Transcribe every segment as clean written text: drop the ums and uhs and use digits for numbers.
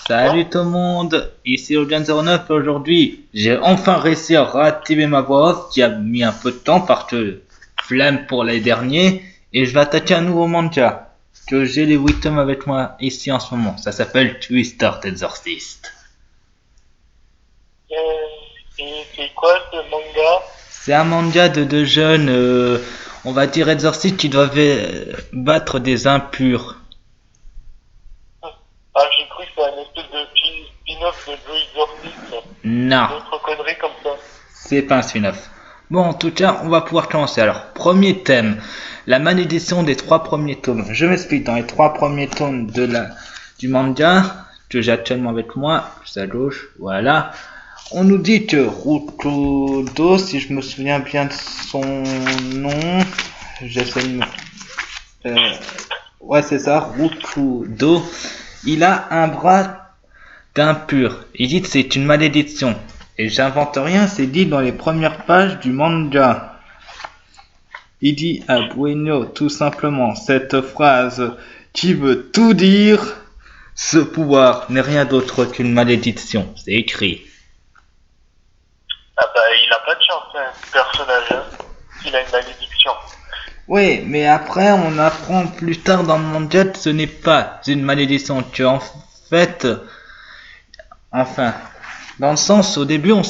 Salut tout le monde, ici Ojan09 et aujourd'hui j'ai enfin réussi à réactiver ma voix off qui a mis un peu de temps parce que flemme pour les derniers et je vais attaquer un nouveau manga que j'ai les 8 tomes avec moi ici en ce moment. Ça s'appelle Twister Exorcist. Et c'est quoi ce manga? C'est un manga de deux jeunes, on va dire exorcistes qui doivent battre des impurs. Ah, j'ai cru que c'était un espèce de spin-off de Joe Exorcist. Non. D'autres conneries comme ça. C'est pas un spin-off. Bon, en tout cas, on va pouvoir commencer. Alors, premier thème, la malédiction des 3 premiers tomes. Je m'explique, dans les 3 premiers tomes du manga que j'ai actuellement avec moi, juste à gauche, voilà. On nous dit que Rukudo, si je me souviens bien de son nom, j'essaie de me... ouais, c'est ça, Rukudo, il a un bras d'impur. Il dit que c'est une malédiction. Et j'invente rien, c'est dit dans les premières pages du manga. Il dit à Bueno tout simplement cette phrase qui veut tout dire. Ce pouvoir n'est rien d'autre qu'une malédiction. C'est écrit. Ah bah, il a pas de chance, hein, ce personnage, hein. Il a une malédiction. Oui, mais après on apprend plus tard dans le manga que ce n'est pas une malédiction. Que en fait, enfin, dans le sens, au début, on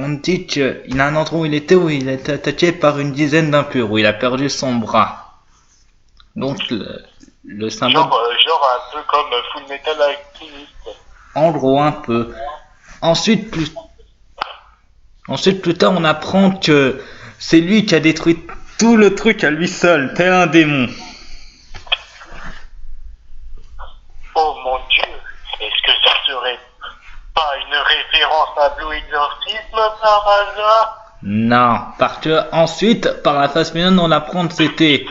dit qu'il a un endroit où il était attaqué par une dizaine d'impurs, où il a perdu son bras. Donc, le symbole... Genre un peu comme Full Metal Alchemist. En gros, un peu. Ensuite, plus tard, on apprend que c'est lui qui a détruit tout le truc à lui seul, tel un démon. Oh mon Dieu, est-ce que ça serait pas une référence à Blue Exorcisme par hasard? Non, parce que ensuite, par la face finale, on apprend que c'était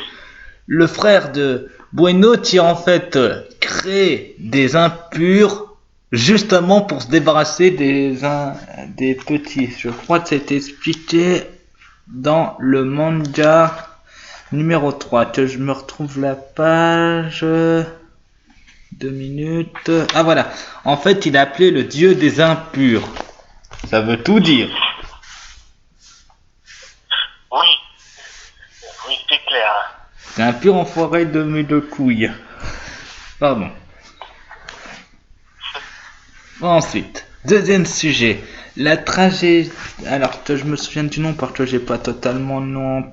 le frère de Bueno qui en fait crée des impurs justement pour se débarrasser des petits. Je crois que c'était expliqué dans le manga numéro 3, que je me retrouve la page... 2 minutes... Ah voilà, en fait il a appelé le dieu des impurs. Ça veut tout dire. Oui, c'est clair. C'est un pur enfoiré de couilles. Pardon. Ensuite, deuxième sujet, la tragédie. Alors que je me souviens du nom parce que j'ai pas totalement le nom en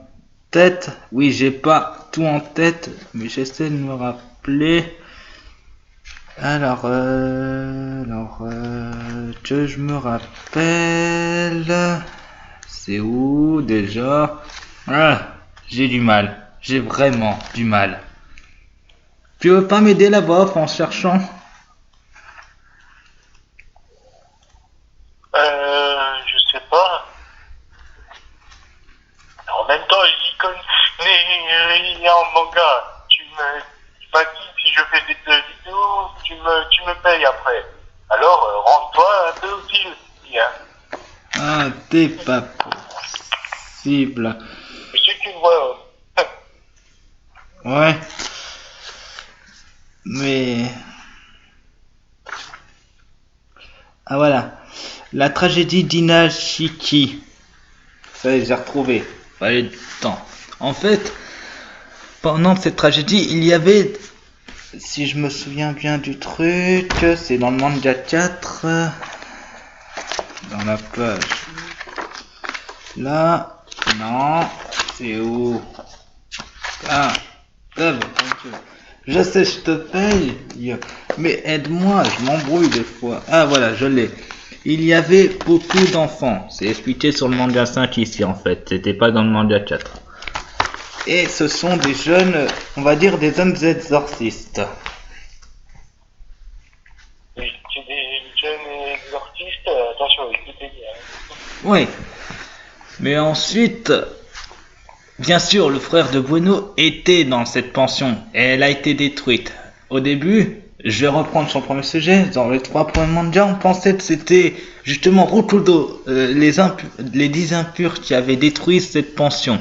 tête. Oui, j'ai pas tout en tête, mais j'essaie de me rappeler. Alors, que je me rappelle. C'est où déjà? Ah, j'ai du mal. J'ai vraiment du mal. Tu veux pas m'aider la voix off en cherchant? Je sais pas. En même temps, j'y connais rien en manga. Tu m'as dit si je fais des vidéos, tu me payes après. Alors, rends-toi un peu utile aussi, hein. Ah, t'es pas possible. Je sais qu'une voix. Ouais. Mais... Ah voilà. La tragédie d'Inashiki. Ça y est, j'ai retrouvé. Fallait du temps. En fait, pendant cette tragédie, il y avait... Si je me souviens bien du truc, c'est dans le manga 4. Dans la page. Là. Non. C'est où? Ah. Je sais, je te paye. Mais aide-moi, je m'embrouille des fois. Ah voilà, je l'ai. Il y avait beaucoup d'enfants. C'est expliqué sur le manga 5 ici en fait. C'était pas dans le manga 4. Et ce sont des jeunes, on va dire des hommes exorcistes. Oui, c'est des jeunes exorcistes. Attention, écoutez bien. Oui. Mais ensuite, bien sûr, le frère de Bueno était dans cette pension. Et elle a été détruite. Au début... Je vais reprendre son premier sujet. Dans les 3 premiers mangas, on pensait que c'était justement Rukudo, les 10 impurs qui avaient détruit cette pension.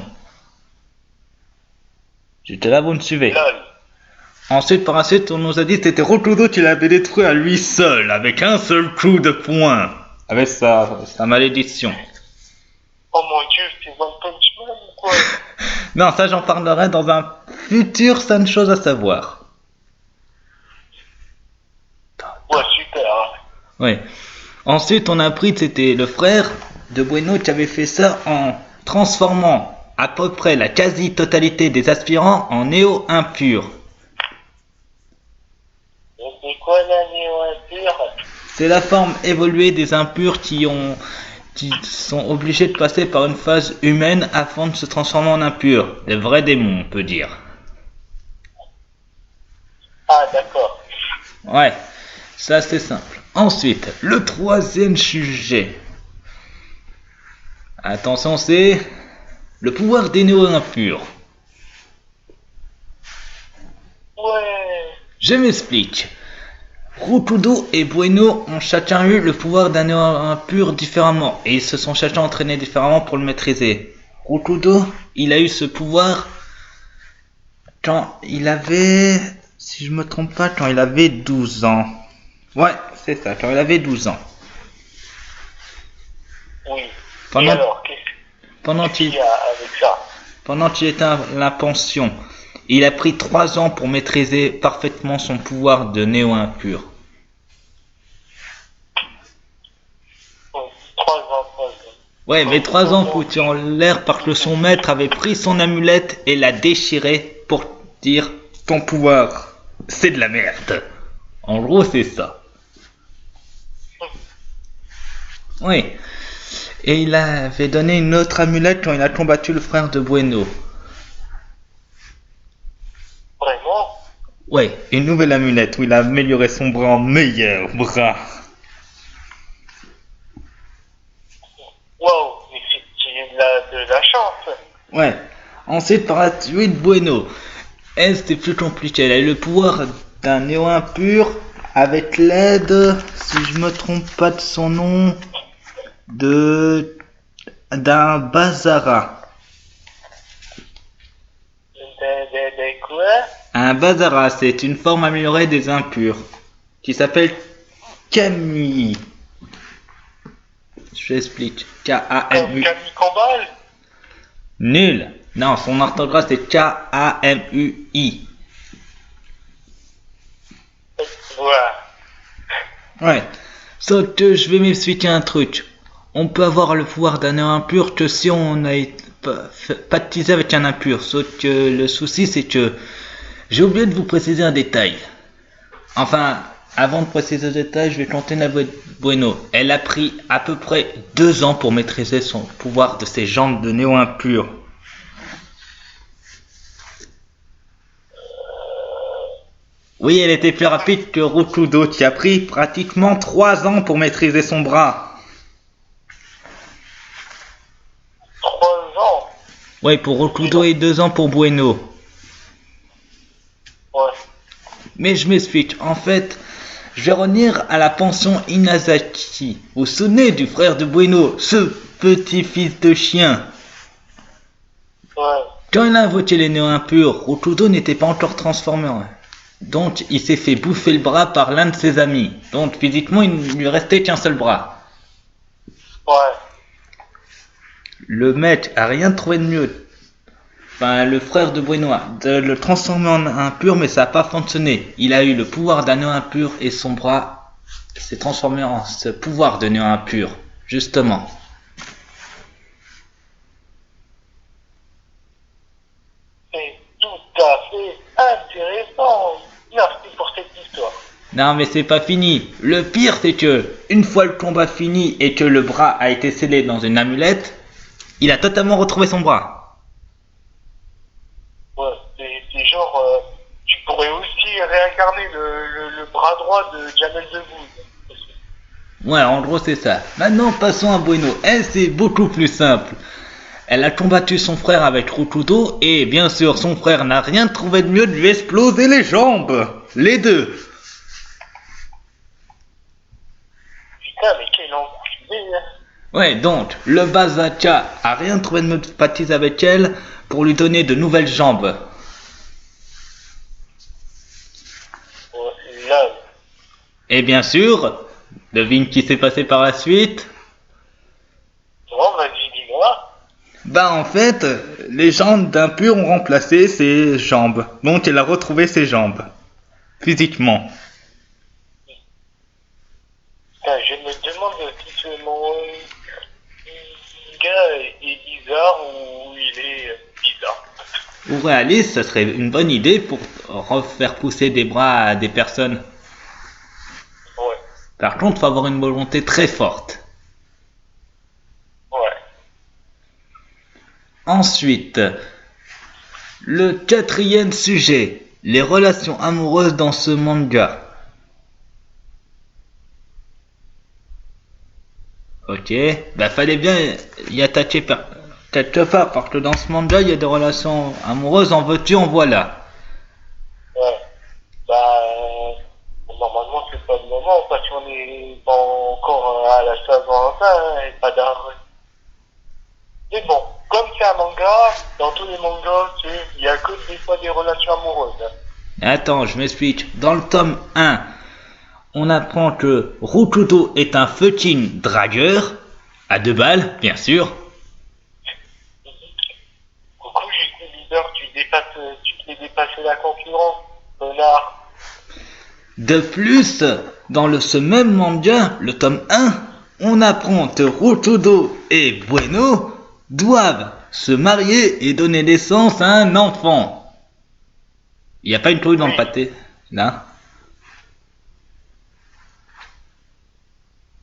J'étais là, vous me suivez? Ensuite, par la suite, on nous a dit que c'était Rokudo qui l'avait détruit à lui seul, avec un seul coup de poing, avec sa malédiction. Oh mon dieu, c'est One Punch Man ou quoi? Non, ça j'en parlerai dans un futur, c'est une chose à savoir. Ouais, super. Oui. Ensuite, on a appris que c'était le frère de Bueno qui avait fait ça en transformant à peu près la quasi-totalité des aspirants en néo-impurs. Et c'est quoi la néo-impure? C'est la forme évoluée des impurs qui sont obligés de passer par une phase humaine afin de se transformer en impurs. Les vrais démons, on peut dire. Ah, d'accord. Ouais, ça c'est simple. Ensuite, le troisième sujet. Attention, c'est le pouvoir des néo-impurs. Ouais. Je m'explique. Rokudo et Bueno ont chacun eu le pouvoir d'un néo-impur différemment, et ils se sont chacun entraînés différemment pour le maîtriser. Rokudo, il a eu ce pouvoir quand il avait, si je me trompe pas, quand il avait 12 ans. Ouais, c'est ça, quand il avait 12 ans. Oui. Pendant- Et alors, qu'est-ce qu'il y a avec ça? Pendant qu'il était à la pension, il a pris 3 ans pour maîtriser parfaitement son pouvoir de néo-impur. 3 ans, 3 ans. Ouais, mais 3 ans foutus en l'air parce que son maître avait pris son amulette et l'a déchiré pour dire ton pouvoir, c'est de la merde. En gros, c'est ça. Oui. Et il avait donné une autre amulette quand il a combattu le frère de Bueno. Vraiment? Ouais, une nouvelle amulette où il a amélioré son bras en meilleur bras. Wow, mais c'est de la chance. Ouais. Ensuite, par la suite, Bueno. Elle, c'était plus compliqué. Elle a eu le pouvoir d'un néo impur avec l'aide, si je me trompe pas de son nom, d'un Bazara. De quoi? Un Bazara, c'est une forme améliorée des impurs qui s'appelle Camille. Je t'explique. K-A-M-U. Camille Combal? Nul. Non, son orthographe c'est K-A-M-U-I. Ouais. Ouais. Sauf que je vais m'expliquer un truc. On peut avoir le pouvoir d'un impur que si on a baptisé avec un impur. Sauf que le souci c'est que j'ai oublié de vous préciser un détail. Enfin, avant de préciser le détail, je vais continuer avec Bueno. Elle a pris à peu près 2 ans pour maîtriser son pouvoir de ses jambes de néo impur. Oui, elle était plus rapide que Rokudo qui a pris pratiquement 3 ans pour maîtriser son bras. 3 ans? Oui, pour Rokudo et 2 ans pour Bueno. Ouais. Mais je m'explique. En fait, je vais revenir à la pension Inazaki. Vous vous souvenez du frère de Bueno, ce petit fils de chien? Ouais. Quand il a invoqué les néo impurs, Rokudo n'était pas encore transformé. Donc, il s'est fait bouffer le bras par l'un de ses amis. Donc, physiquement, il ne lui restait qu'un seul bras. Ouais. Le mec a rien trouvé de mieux. Enfin, le frère de Bueno, de le transformer en impur, mais ça n'a pas fonctionné. Il a eu le pouvoir d'un néo impur et son bras s'est transformé en ce pouvoir de néo impur, justement. C'est tout à fait intéressant. Merci pour cette histoire. Non, mais c'est pas fini. Le pire, c'est que, une fois le combat fini et que le bras a été scellé dans une amulette, il a totalement retrouvé son bras. Ouais, c'est genre, tu pourrais aussi réincarner le bras droit de Jamel Debbouze. Ouais, en gros, c'est ça. Maintenant, passons à Bueno. Elle, c'est beaucoup plus simple. Elle a combattu son frère avec Rokudo et, bien sûr, son frère n'a rien trouvé de mieux de lui exploser les jambes. Les deux. Putain, mais quel enculé, hein. Ouais, donc, le Bazaka a rien trouvé de mieux de baptiser avec elle pour lui donner de nouvelles jambes. Et bien sûr, devine qui s'est passé par la suite. Non, vas-y, dis-moi. Bah en fait, les jambes d'un pur ont remplacé ses jambes. Donc elle a retrouvé ses jambes. Physiquement. Putain, je me demande si ce gars est bizarre ou il est bizarre. Ou réaliste, ça serait une bonne idée pour refaire pousser des bras à des personnes. Ouais, Par contre, il faut avoir une volonté très forte. ouais. Ensuite, le quatrième sujet, les relations amoureuses dans ce manga. Ok, bah fallait bien y attacher quelque part, parce que dans ce manga, il y a des relations amoureuses, en veux-tu, en voilà. Ouais. Bah, normalement, c'est pas le moment parce qu'on est pas encore à la Saint-Valentin hein, et pas d'arrêt. Mais bon, comme c'est un manga, dans tous les mangas, il y a que des fois des relations amoureuses. Hein. Attends, je m'explique. Dans le tome 1, on apprend que Rukudo est un fucking dragueur, à 2 balles, bien sûr. Coucou, j'ai dit leader, tu te fais dépasser la concurrence, connard. De plus, dans ce même manga, le tome 1, on apprend que Rukudo et Bueno doivent se marier et donner naissance à un enfant. Il n'y a pas une trouille dans le pâté, là?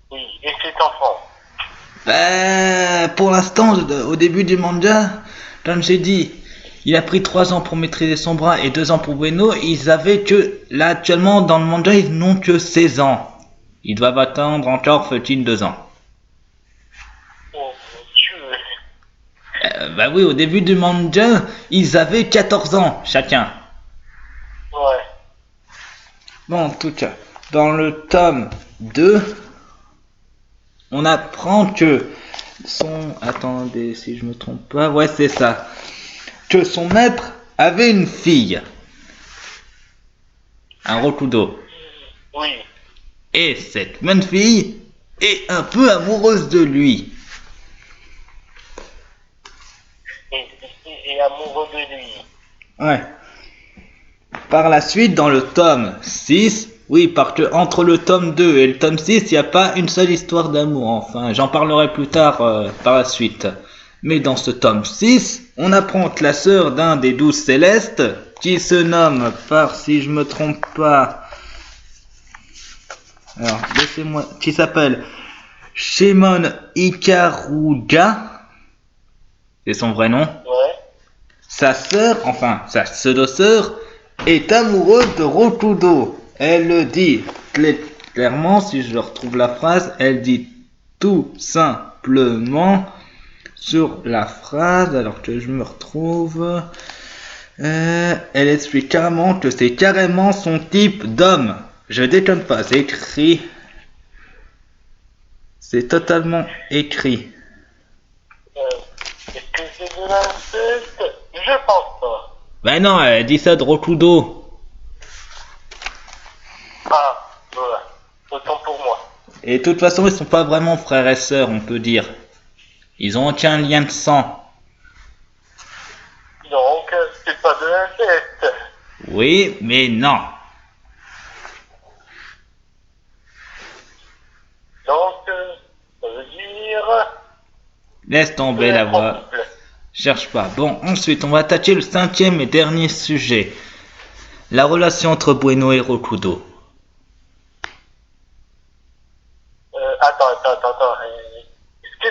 Oui, et cet enfant. Ben, pour l'instant, au début du manga, comme j'ai dit, il a pris 3 ans pour maîtriser son bras et 2 ans pour Bueno. Ils avaient que, là actuellement, dans le manga, ils n'ont que 16 ans. Ils doivent attendre encore fucking 2 ans. Oh mon Dieu. Bah oui, au début du manga, ils avaient 14 ans chacun. Ouais. Bon, en tout cas, dans le tome 2, on apprend que attendez, si je me trompe pas, ouais, c'est ça. Que son maître avait une fille. Un Rokudo. Oui. Et cette même fille est un peu amoureuse de lui. Et amoureux de lui. Ouais. Par la suite, dans le tome 6, oui, parce que entre le tome 2 et le tome 6, il n'y a pas une seule histoire d'amour. Enfin, j'en parlerai plus tard par la suite. Mais dans ce tome 6, on apprend que la sœur d'un des 12 célestes, qui se nomme, si je me trompe pas, alors, laissez-moi, qui s'appelle Shimon Ikaruga, c'est son vrai nom. Ouais. Sa sœur, enfin sa pseudo-sœur, est amoureuse de Rokudo. Elle le dit clairement, si je retrouve la phrase, elle dit tout simplement sur la phrase, alors que je me retrouve, elle explique carrément que c'est carrément son type d'homme. Je déconne pas, c'est écrit. C'est totalement écrit. Est-ce que c'est de l'inceste? Je pense pas. Ben non, elle dit ça de Rokudo. Ah, voilà. Autant pour moi. Et de toute façon, ils sont pas vraiment frères et sœurs, on peut dire. Ils ont aucun lien de sang. Donc, c'est pas de l'inceste. Oui, mais non. Donc, ça veut dire... Laisse tomber la voix. Cherche pas. Bon, ensuite, on va attaquer le 5e et dernier sujet. La relation entre Bueno et Rokudo. Attends. Est-ce que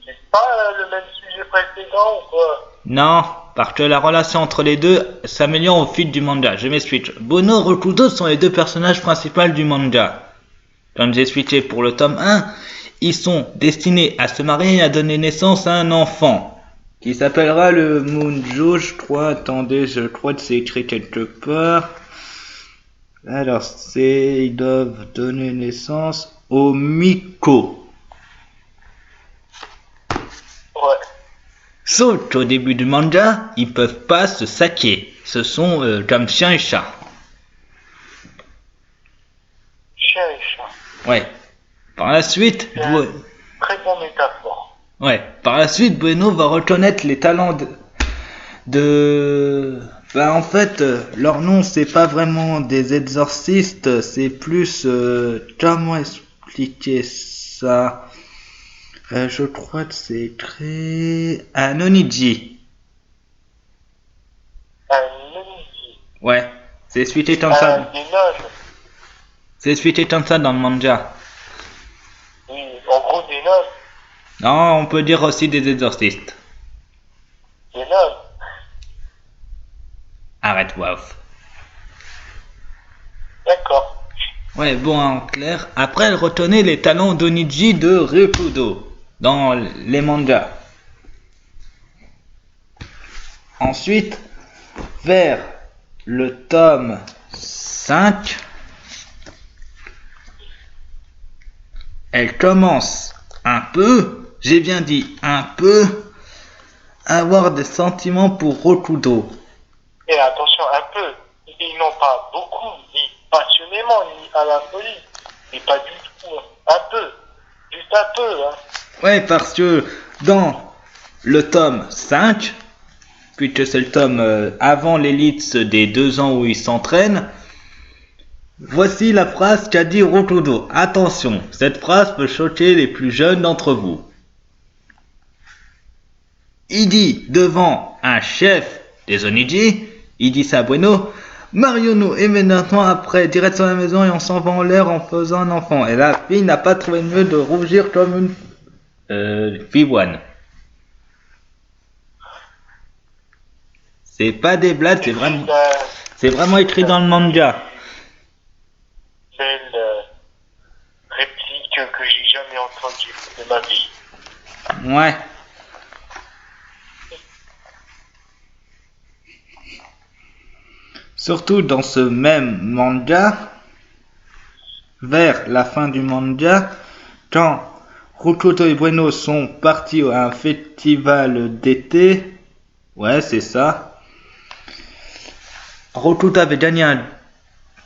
c'est pas le même sujet précédent ou quoi? Non, parce que la relation entre les deux s'améliore au fil du manga. Je m'explique. Bueno et Rokudo sont les 2 personnages principaux du manga. Comme j'ai expliqué pour le tome 1, ils sont destinés à se marier et à donner naissance à un enfant. Qui s'appellera le Munjo, je crois. Attendez, je crois que c'est écrit quelque part. Alors, ils doivent donner naissance au Miko. Ouais. Sauf qu'au début du manga, ils peuvent pas se saquer. Ce sont comme chien et chat. chien et chat. Ouais. Par la suite, C'est un très bon métaphore. ouais. Par la suite, Bueno va reconnaître les talents Bah, en fait, leur nom, c'est pas vraiment des exorcistes, c'est plus... comment expliquer ça? Je crois que c'est très... Un Oniji. Un Oniji. Ouais. C'est suite étant ça. Des nonnes. C'est suite étant ça dans le manga. Oui, en gros des nonnes. Non, on peut dire aussi des exorcistes. Des nonnes. Arrête, wow. D'accord. Ouais, bon, en clair. Après, elle retenait les talents d'Oniji de Ryukudo dans les mangas. Ensuite, vers le tome 5, elle commence un peu, j'ai bien dit un peu, à avoir des sentiments pour Rokudo. Et attention, un peu. Ils n'ont pas beaucoup, ni passionnément, ni à la folie. Et pas du tout. Hein. Un peu. Juste un peu. Hein. Ouais, parce que dans le tome 5, puisque c'est le tome avant l'élite des 2 ans où il s'entraîne, voici la phrase qu'a dit Rokudo. Attention, cette phrase peut choquer les plus jeunes d'entre vous. Il dit devant un chef des Oniji, il dit ça à Bueno, marions-nous immédiatement après, direction la maison et on s'en va en l'air en faisant un enfant. Et la fille n'a pas trouvé mieux de rougir comme une pivoine. C'est pas des blagues, c'est vraiment écrit dans le manga. Belle réplique que j'ai jamais entendue de ma vie. Ouais. Surtout dans ce même manga, vers la fin du manga, quand Rokudo et Bueno sont partis à un festival d'été, ouais c'est ça, Rokudo avait gagné un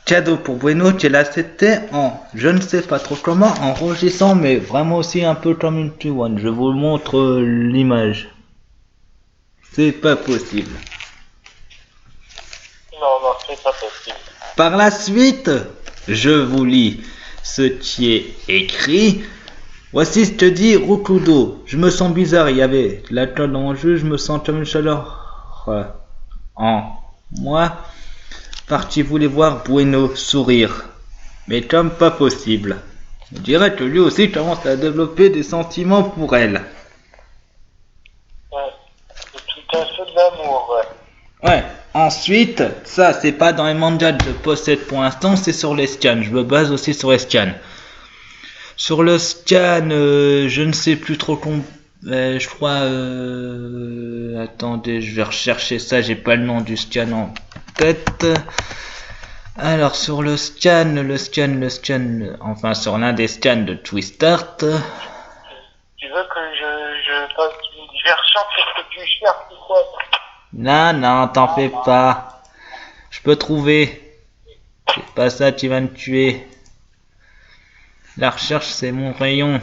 cadeau pour Bueno qui l'acceptait en, je ne sais pas trop comment, en rougissant mais vraiment aussi un peu comme une pivoine. Je vous montre l'image. C'est pas possible. Non, c'est pas possible. Par la suite, je vous lis ce qui est écrit. Voici ce que dit Rokudo. Je me sens bizarre, il y avait de l'alcool dans mon jus, je me sens comme une chaleur en moi. Parti voulait voir Bueno sourire, mais comme pas possible. On dirait que lui aussi commence à développer des sentiments pour elle. Ouais, c'est tout un feu de l'amour, ouais. Ouais. Ensuite, ça c'est pas dans les mangas que je possède pour l'instant, c'est sur les scans. Je me base aussi sur les scans. Sur le scan, je ne sais plus trop je crois. Attendez, je vais rechercher ça. J'ai pas le nom du scan en tête. Alors sur le scan, enfin sur l'un des scans de Twistart. Tu veux que je fasse une version pour que tu cherches ou quoi? Non, t'en fais pas. Je peux trouver. C'est pas ça qui va me tuer. La recherche, c'est mon rayon.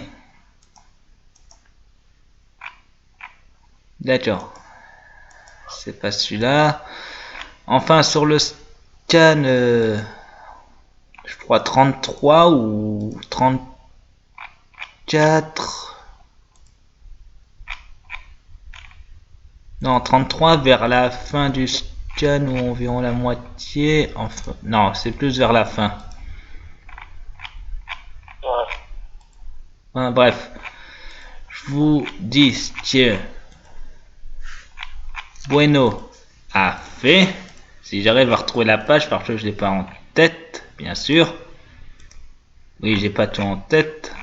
D'accord. C'est pas celui-là. Enfin, sur le scan, je crois 33 ou 34. Non, 33 vers la fin du scan ou environ la moitié. Enfin, non, c'est plus vers la fin. Ouais. Enfin, bref, je vous dis ce que Bueno a fait. Si j'arrive à retrouver la page, parce que je l'ai pas en tête, bien sûr. Oui, j'ai pas tout en tête.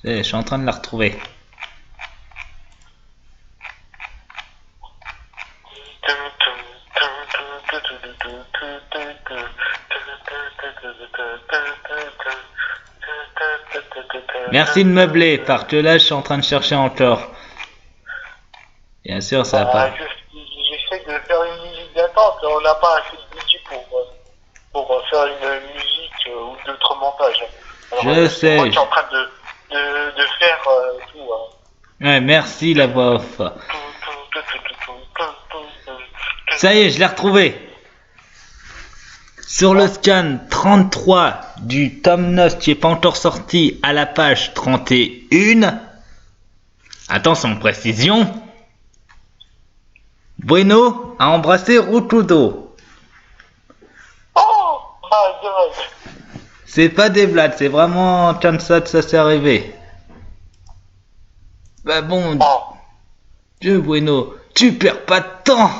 Je suis en train de la retrouver. Merci de meubler, parce que là je suis en train de chercher encore. Bien sûr, ça va pas. J'essaie de faire une musique d'attente, on n'a pas assez de budget pour faire une musique ou d'autres montages. Alors, Je sais. Moi qui est en train de faire tout. Ouais, merci la voix off. Ça y est, je l'ai retrouvé. Sur le scan 33 du tome 9 qui est pas encore sorti à la page 31, attention précision, Bueno a embrassé Rokudo. Oh my god! C'est pas des blagues, c'est vraiment comme ça que ça s'est arrivé. Bah bon, Oh. Dieu Bueno, tu perds pas de temps.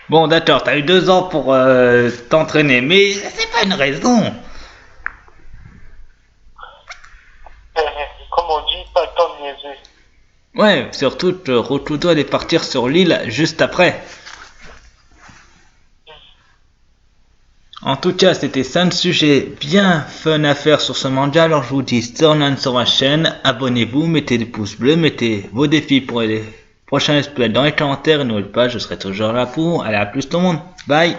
Bon d'accord, t'as eu 2 ans pour t'entraîner, mais c'est pas une raison. Comme on dit, pas le temps de niaiser. Ouais, surtout que Rokudo allait partir sur l'île juste après. En tout cas, c'était 5 sujets bien fun à faire sur ce manga, alors je vous dis turn sur ma chaîne, abonnez-vous, mettez des pouces bleus, mettez vos défis pour les prochains let's play dans les commentaires et n'oubliez pas, je serai toujours là pour. Allez, à plus tout le monde, bye.